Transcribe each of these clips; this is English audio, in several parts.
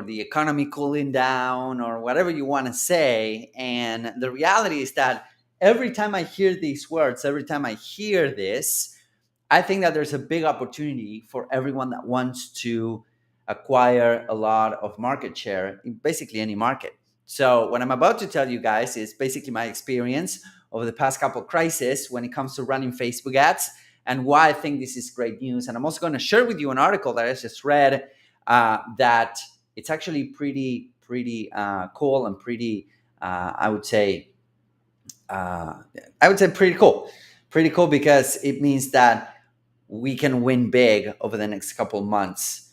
the economy cooling down or whatever you want to say. And the reality is that every time I hear these words, every time I hear this, I think that there's a big opportunity for everyone that wants to acquire a lot of market share in basically any market. So, what I'm about to tell you guys is basically my experience over the past couple of crises when it comes to running Facebook ads and why I think this is great news. And I'm also going to share with you an article that I just read that it's actually pretty cool and pretty, I would say, pretty cool because it means that we can win big over the next couple of months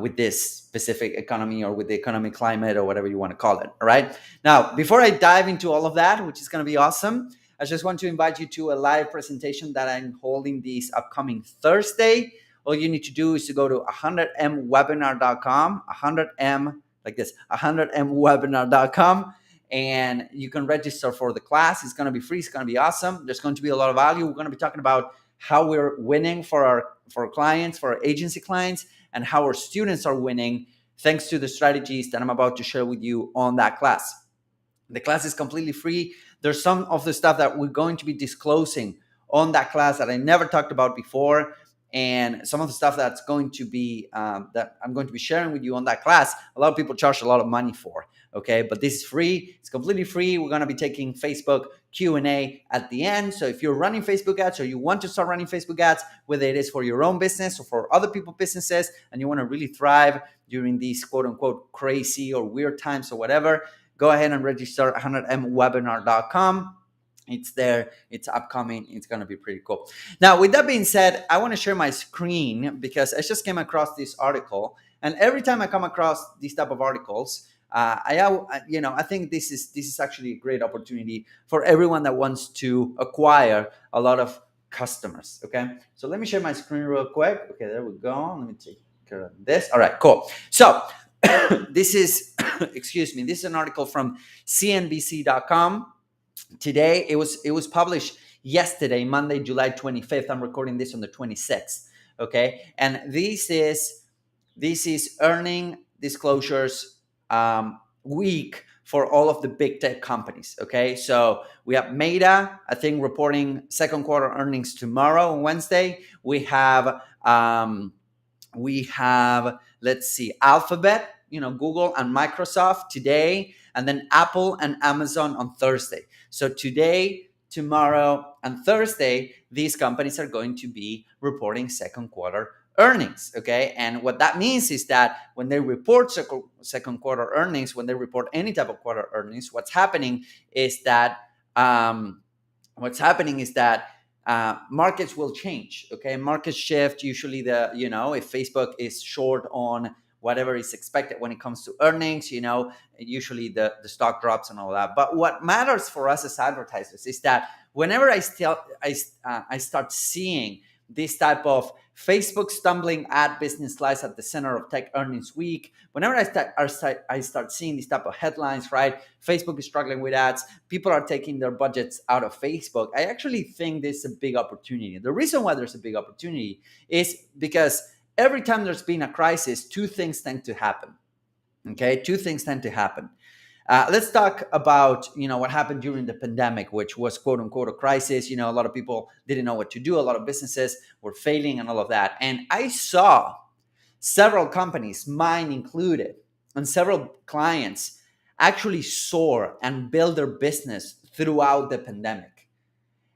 with this specific economy or with the economic climate or whatever you want to call it. All right. Now, before I dive into all of that, which is going to be awesome, I just want to invite you to a live presentation that I'm holding this upcoming Thursday. All you need to do is to go to 100mwebinar.com, 100m, like this, 100mwebinar.com. And you can register for the class. It's going to be free. It's going to be awesome. There's going to be a lot of value. We're going to be talking about how we're winning for our clients, for our agency clients, and how our students are winning thanks to the strategies that I'm about to share with you on that class. The class is completely free. There's some of the stuff that we're going to be disclosing on that class that I never talked about before. And some of the stuff that's going to be that I'm going to be sharing with you on that class, a lot of people charge a lot of money for. Okay, but this is free. It's completely free. We're going to be taking Facebook Q&A at the end. So if you're running Facebook ads or you want to start running Facebook ads, whether it is for your own business or for other people's businesses, and you want to really thrive during these quote unquote crazy or weird times or whatever, go ahead and register 100mwebinar.com. It's there. It's upcoming. It's going to be pretty cool. Now, with that being said, I want to share my screen because I just came across this article. And every time I come across these type of articles, I think this is actually a great opportunity for everyone that wants to acquire a lot of customers. Okay, so let me share my screen real quick. Okay, there we go. Let me take care of this. All right, cool. So this is, excuse me, this is an article from CNBC.com. Today, it was published yesterday, Monday, July 25th. I'm recording this on the 26th. Okay, and this is earning disclosures week for all of the big tech companies. Okay, so we have Meta, I think, reporting second quarter earnings tomorrow on Wednesday. We have let's see, Alphabet, Google and Microsoft today, and then Apple and Amazon on Thursday. So today, tomorrow, and Thursday, these companies are going to be reporting second quarter earnings. Okay, and what that means is that when they report second quarter earnings, when they report any type of quarter earnings, what's happening is that markets will change. Okay, markets shift. Usually, if Facebook is short on whatever is expected when it comes to earnings, usually the stock drops and all that. But what matters for us as advertisers is that whenever I start seeing this type of Facebook stumbling ad business lies at the center of tech earnings week. Whenever I start seeing these type of headlines, right? Facebook is struggling with ads. People are taking their budgets out of Facebook. I actually think there's a big opportunity. The reason why there's a big opportunity is because every time there's been a crisis, two things tend to happen. Okay, two things tend to happen. Let's talk about, what happened during the pandemic, which was quote unquote a crisis. A lot of people didn't know what to do. A lot of businesses were failing and all of that. And I saw several companies, mine included, and several clients actually soar and build their business throughout the pandemic.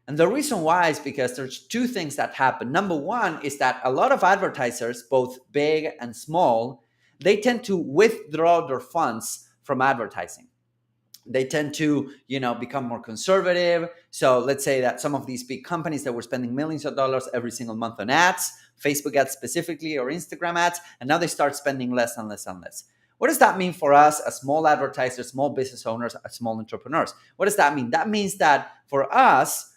And the reason why is because there's two things that happen. Number one is that a lot of advertisers, both big and small, they tend to withdraw their funds from advertising. They tend to, become more conservative. So let's say that some of these big companies that were spending millions of dollars every single month on ads, Facebook ads specifically, or Instagram ads, and now they start spending less and less and less. What does that mean for us as small advertisers, small business owners, as small entrepreneurs? What does that mean? That means that for us,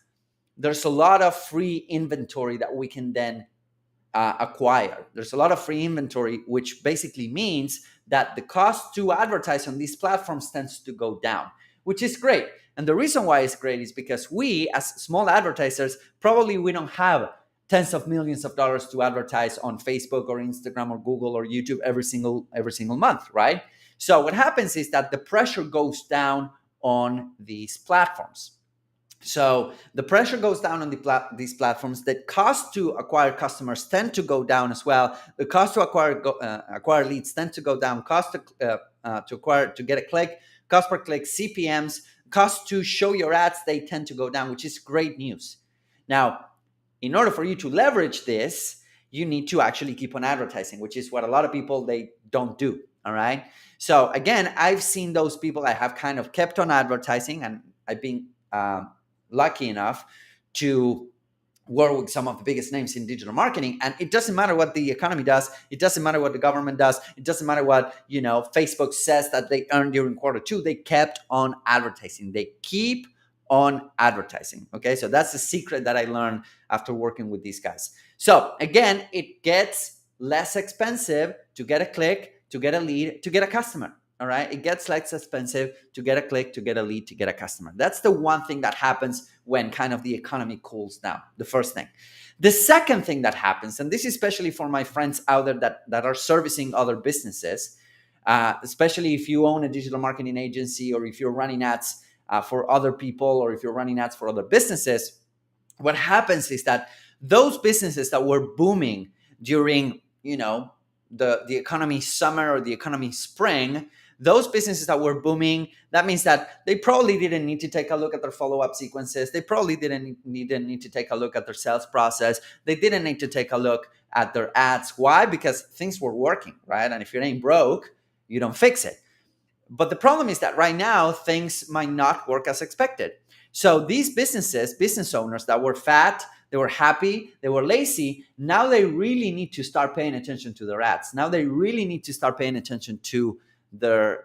there's a lot of free inventory that we can then acquire. There's a lot of free inventory, which basically means that the cost to advertise on these platforms tends to go down, which is great. And the reason why it's great is because we, as small advertisers, probably we don't have tens of millions of dollars to advertise on Facebook or Instagram or Google or YouTube every single month, right? So what happens is that the pressure goes down on these platforms. So the pressure goes down on these platforms. The cost to acquire customers tend to go down as well. The cost to acquire leads tend to go down. Cost to get a click, cost per click, CPMS, cost to show your ads, they tend to go down, which is great news. Now, in order for you to leverage this, you need to actually keep on advertising, which is what a lot of people, they don't do. All right. So again, I've seen those people. I have kind of kept on advertising, and I've been lucky enough to work with some of the biggest names in digital marketing. And it doesn't matter what the economy does. It doesn't matter what the government does. It doesn't matter what, Facebook says that they earned during quarter two. They kept on advertising. They keep on advertising. Okay. So that's the secret that I learned after working with these guys. So again, it gets less expensive to get a click, to get a lead, to get a customer. All right. It gets less expensive to get a click, to get a lead, to get a customer. That's the one thing that happens when kind of the economy cools down. The first thing. The second thing that happens, and this is especially for my friends out there that are servicing other businesses, especially if you own a digital marketing agency, or if you're running ads for other people, or if you're running ads for other businesses, what happens is that those businesses that were booming during, the economy summer or the economy spring, those businesses that were booming, that means that they probably didn't need to take a look at their follow-up sequences. They probably didn't need to take a look at their sales process. They didn't need to take a look at their ads. Why? Because things were working, right? And if it ain't broke, you don't fix it. But the problem is that right now, things might not work as expected. So these business owners that were fat, they were happy, they were lazy, now they really need to start paying attention to their ads. Now they really need to start paying attention to their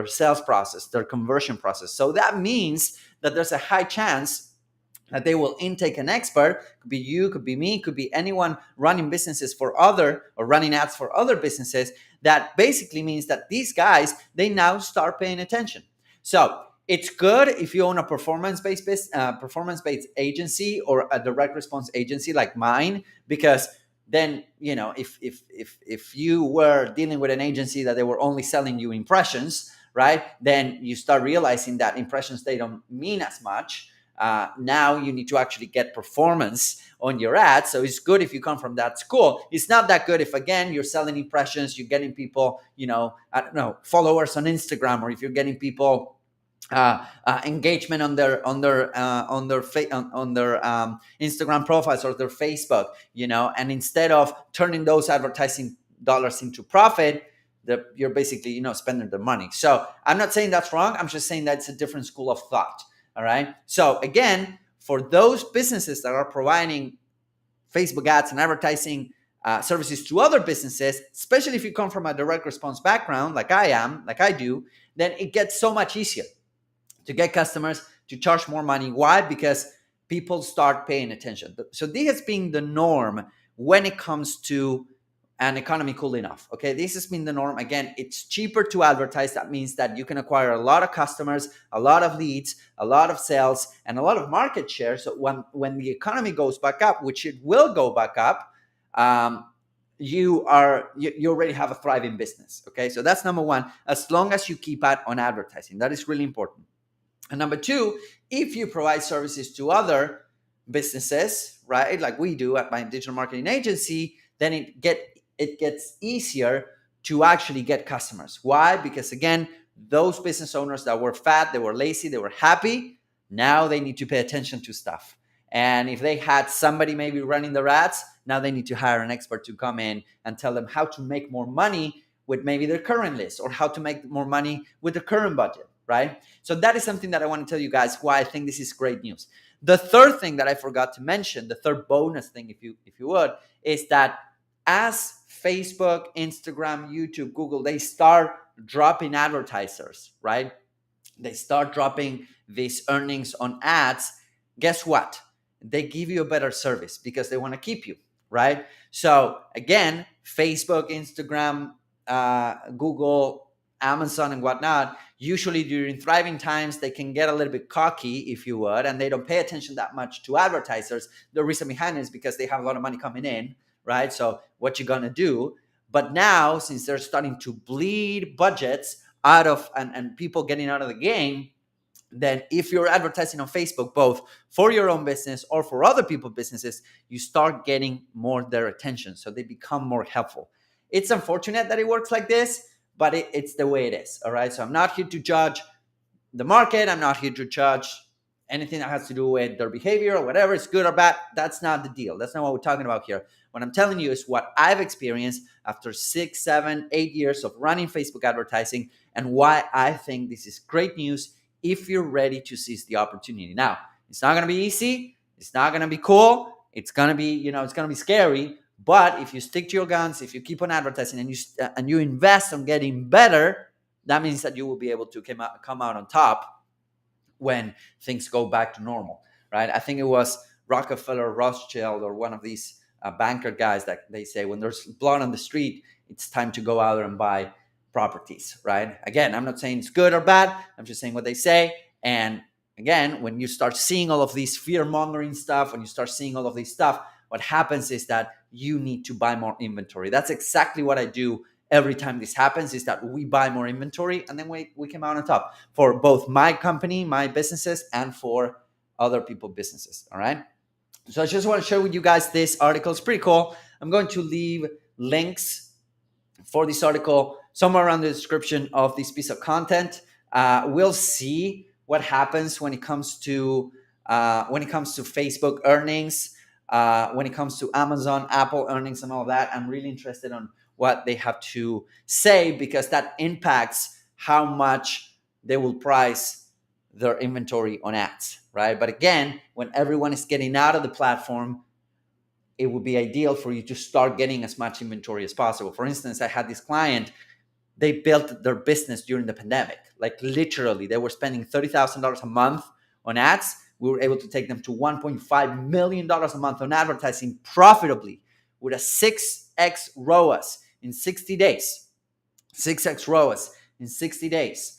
sales process, their conversion process. So that means that there's a high chance that they will intake an expert. Could be you, could be me, could be anyone running businesses for other, or running ads for other businesses. That basically means that these guys, they now start paying attention. So it's good if you own a performance-based agency, or a direct response agency like mine, because then, if you were dealing with an agency that they were only selling you impressions, right? Then you start realizing that impressions, they don't mean as much. Now you need to actually get performance on your ads. So it's good if you come from that school. It's not that good if, again, you're selling impressions, you're getting people, followers on Instagram, or if you're getting people engagement on their Instagram profiles or their Facebook, and instead of turning those advertising dollars into profit, you're basically, spending the money. So I'm not saying that's wrong. I'm just saying that it's a different school of thought. All right. So again, for those businesses that are providing Facebook ads and advertising services to other businesses, especially if you come from a direct response background, like I do, then it gets so much easier to get customers, to charge more money. Why? Because people start paying attention. So this has been the norm when it comes to an economy cooling off. Okay, this has been the norm. Again, it's cheaper to advertise. That means that you can acquire a lot of customers, a lot of leads, a lot of sales, and a lot of market share. So when the economy goes back up, which it will go back up, you already have a thriving business. Okay, so that's number one. As long as you keep on advertising, that is really important. And number two, if you provide services to other businesses, right, like we do at my digital marketing agency, then it gets easier to actually get customers. Why? Because again, those business owners that were fat, they were lazy, they were happy, now they need to pay attention to stuff. And if they had somebody maybe running their ads, now they need to hire an expert to come in and tell them how to make more money with maybe their current list, or how to make more money with the current budget, right? So that is something that I want to tell you guys why I think this is great news. The third thing that I forgot to mention, the third bonus thing, if you would, is that as Facebook, Instagram, YouTube, Google, they start dropping advertisers, right? They start dropping these earnings on ads. Guess what? They give you a better service because they want to keep you, right? So again, Facebook, Instagram, Google, Amazon, and whatnot, Usually during thriving times, they can get a little bit cocky, if you would, and they don't pay attention that much to advertisers. The reason behind it is because they have a lot of money coming in, right? So what you gonna do? But now, since they're starting to bleed budgets out of and people getting out of the game, then if you're advertising on Facebook, both for your own business or for other people's businesses, you start getting more their attention. So they become more helpful. It's unfortunate that it works like this, but it's the way it is. All right. So I'm not here to judge the market. I'm not here to judge anything that has to do with their behavior or whatever. It's good or bad. That's not the deal. That's not what we're talking about here. What I'm telling you is what I've experienced after 6, 7, 8 years of running Facebook advertising, and why I think this is great news if you're ready to seize the opportunity. Now, it's not going to be easy. It's not going to be cool. It's going to be, it's going to be scary. But if you stick to your guns, if you keep on advertising and you invest on getting better, that means that you will be able to come out on top when things go back to normal, right? I think it was Rockefeller, Rothschild, or one of these banker guys that they say when there's blood on the street, it's time to go out there and buy properties, right? Again, I'm not saying it's good or bad. I'm just saying what they say. And again, when you start seeing all of these fear-mongering stuff, when you start seeing all of this stuff, what happens is that you need to buy more inventory. That's exactly what I do every time this happens, is that we buy more inventory, and then we come out on top for both my company, my businesses, and for other people's businesses. All right. So I just want to share with you guys this article. It's pretty cool. I'm going to leave links for this article somewhere around the description of this piece of content. We'll see what happens when it comes to Facebook earnings, when it comes to Amazon, Apple earnings, and all that. I'm really interested on what they have to say, because that impacts how much they will price their inventory on ads, right? But again, when everyone is getting out of the platform, it would be ideal for you to start getting as much inventory as possible. For instance, I had this client, they built their business during the pandemic. Like literally, they were spending $30,000 a month on ads. We were able to take them to $1.5 million a month on advertising profitably with a 6x ROAS in 60 days. 6x ROAS in 60 days,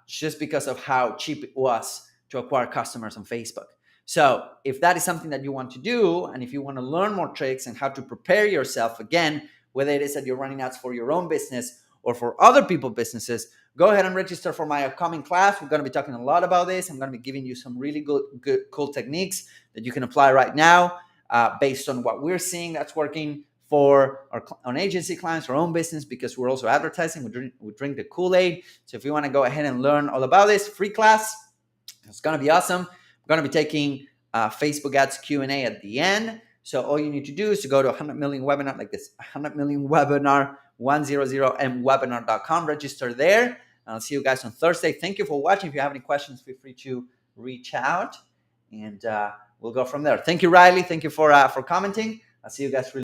just because of how cheap it was to acquire customers on Facebook. So if that is something that you want to do, and if you want to learn more tricks and how to prepare yourself, again, whether it is that you're running ads for your own business or for other people's businesses, go ahead and register for my upcoming class. We're going to be talking a lot about this. I'm going to be giving you some really good, cool techniques that you can apply right now, based on what we're seeing that's working for our own agency clients, our own business, because we're also advertising. We drink the Kool-Aid. So if you want to go ahead and learn all about this, free class, it's going to be awesome. I'm going to be taking Facebook ads Q&A at the end. So all you need to do is to go to 100 million webinar, like this, 100 million webinar, 100mwebinar.com, register there. And I'll see you guys on Thursday. Thank you for watching. If you have any questions, feel free to reach out, and we'll go from there. Thank you, Riley. Thank you for commenting. I'll see you guys really